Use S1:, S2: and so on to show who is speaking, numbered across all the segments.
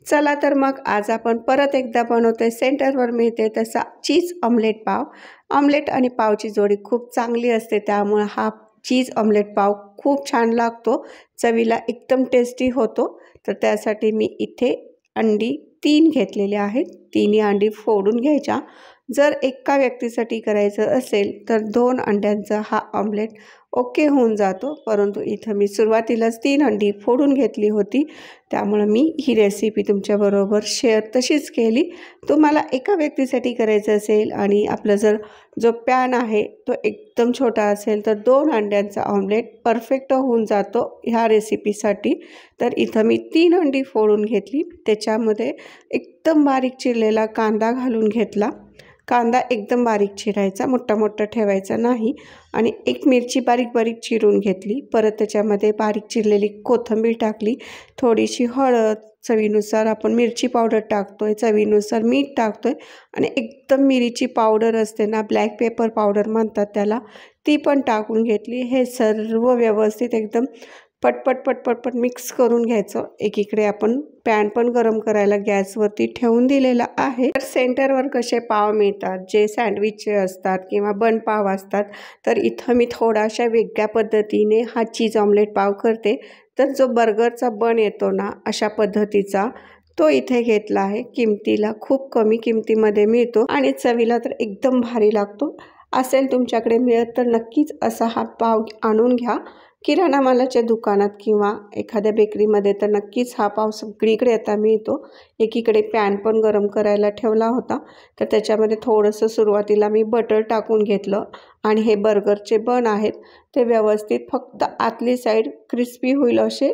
S1: चला तर मग आज आपण परत एकदा बनवतोय सेंटरवर मिळते तसा चीज ऑमलेट पाव। ऑमलेट आणि पावची जोडी खूप चांगली असते, त्यामुळे हा चीज ऑमलेट पाव खूप छान लागतो, चवीला एकदम टेस्टी होतो। तर त्यासाठी मी इथे अंडी 3 घेतलेले आहेत। 3 अंडी फोडून घ्यायच्या। जर एका व्यक्तीसाठी करायचं असेल तर 2 अंड्यांचा हा ऑमलेट ओके होऊन जातो, परंतु इथं मी सुरुवातीलाच 3 अंडी फोडून घेतली होती, त्यामुळे मी ही रेसिपी तुमच्याबरोबर शेअर तशीच केली। तुम्हाला एका व्यक्तीसाठी करायचं असेल आणि आपला जर जो पॅन आहे तो एकदम छोटा असेल तर 2 अंड्यांचा ऑमलेट परफेक्ट होऊन जातो ह्या रेसिपीसाठी। तर इथं मी 3 अंडी फोडून घेतली, त्याच्यामध्ये एकदम बारीक चिरलेला कांदा घालून घेतला। कांदा एकदम बारीक चिरायचा, मोठा मोठा ठेवायचा नाही। आणि एक मिरची बारीक बारीक चिरून घेतली। परत त्याच्यामध्ये बारीक चिरलेली कोथिंबीर टाकली, थोडीशी हळद, चवीनुसार आपण मिरची पावडर टाकतोय, चवीनुसार मीठ टाकतोय आणि एकदम मिरीची पावडर असते ना, ब्लॅक पेपर पावडर म्हणतात त्याला, ती पण टाकून घेतली। हे सर्व व्यवस्थित एकदम पटपट मिक्स करून घ्यायचं। एकीकडे आपण पॅन पण गरम करायला गॅसवरती ठेवून दिलेला आहे। तर सेंटरवर कसे पाव मिळतात, जे सँडविचचे असतात किंवा बन पाव असतात, तर इथं मी थोडाशा वेगळ्या पद्धतीने हा चीज ऑमलेट पाव करते। तर जो बर्गरचा बन येतो ना अशा पद्धतीचा, तो इथे घेतला आहे। किमतीला खूप कमी किमतीमध्ये मिळतो आणि चवीला तर एकदम भारी लागतो। असेल तुमच्याकडे मिळत तर नक्कीच असा हा पाव आणून घ्या। किराणा मालाच्या दुकानात किंवा एखाद्या बेकरीमध्ये तर नक्कीच हा पाव सगळीकडे आता मिळतो। एकीकडे पॅन पण गरम करायला ठेवला होता, तर त्याच्यामध्ये थोडंसं सुरुवातीला मी बटर टाकून घेतलं आणि हे बर्गरचे बन आहेत ते व्यवस्थित फक्त आतली साईड क्रिस्पी होईल असे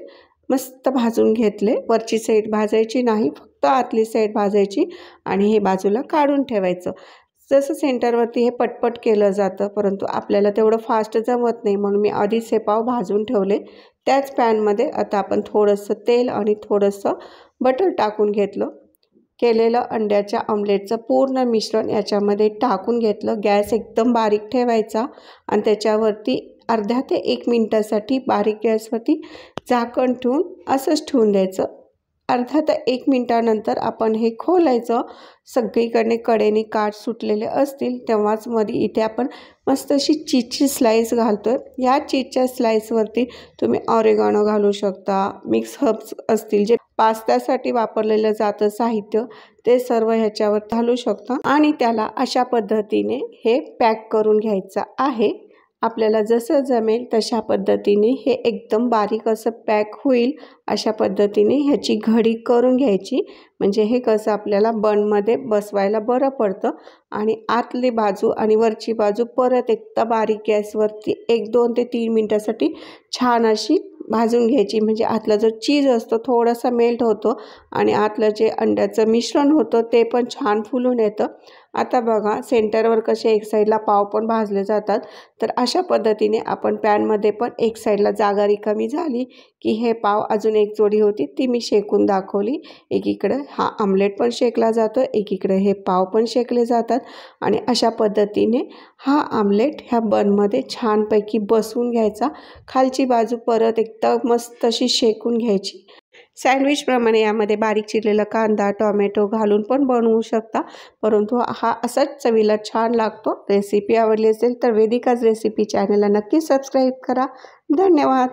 S1: मस्त भाजून घेतले। वरची साईड भाजायची नाही, फक्त आतली साईड भाजायची आणि हे बाजूला काढून ठेवायचं। जसं सेंटरवरती हे पटपट केलं जातं, परंतु आपल्याला तेवढं फास्ट जमत नाही, म्हणून मी आधीच हे पाव भाजून ठेवले। त्याच पॅनमध्ये आता आपण थोडंसं तेल आणि थोडंसं बटर टाकून घेतलं। केलेलं अंड्याच्या ऑमलेटचं पूर्ण मिश्रण याच्यामध्ये टाकून घेतलं। गॅस एकदम बारीक ठेवायचा आणि त्याच्यावरती अर्ध्या ते 1 मिनिटासाठी बारीक गॅसवरती झाकण ठेवून असंच ठेवून द्यायचं। अर्धा ते 1 मिनिटानंतर आपण हे खोलायचं। सगळीकडे कडेने काठ सुटलेले असतील तेव्हाच मध्ये इथे आपण मस्त अशी चीजची स्लाईस घालतोय। या चीजच्या स्लाईसवरती तुम्ही ऑरेगानो घालू शकता, मिक्स हर्ब्स असतील जे पास्त्यासाठी वापरलेलं जातं साहित्य, ते सर्व ह्याच्यावर घालू शकता आणि त्याला अशा पद्धतीने हे पॅक करून घ्यायचं आहे। आपल्याला जसं जमेल तशा पद्धतीने हे एकदम बारीक असं पॅक होईल अशा पद्धतीने ह्याची घडी करून घ्यायची, म्हणजे हे कसं आपल्याला बनमध्ये बसवायला बरं पडतं। आणि आतली बाजू आणि वरची बाजू परत एकदा बारीक गॅसवरती 1-2 ते 3 मिनिटासाठी छान अशी भाजून घ्यायची, म्हणजे आतला जो चीज असतो थोडासा मेल्ट होतो आणि आतलं जे अंड्याचं मिश्रण होतं ते पण छान फुलून येतं। आता बघा सेंटरवर कसे एक साईडला पाव पण भाजले जातात, तर अशा पद्धतीने आपण पॅनमध्ये पण एक साईडला जागा रिकामी झाली की हे पाव अजून एक जोडी होती ती मी शेकून दाखवली। एकीकडे हा ऑमलेट पण शेकला जातो, एकीकडे हे पाव पण शेकले जातात आणि अशा पद्धतीने हा ऑमलेट ह्या बनमध्ये छानपैकी बसवून घ्यायचा। खालची बाजू परत एकदा मस्त अशी शेकून घ्यायची। सँडविचप्रमाणे यामध्ये बारीक चिरलेला कांदा, टोमॅटो घालून पण बनवू शकता, परंतु हा असाच चवीला छान लागतो। रेसिपी आवडली असेल तर वेदिकाज रेसिपी चॅनलला नक्की सबस्क्राईब करा। धन्यवाद।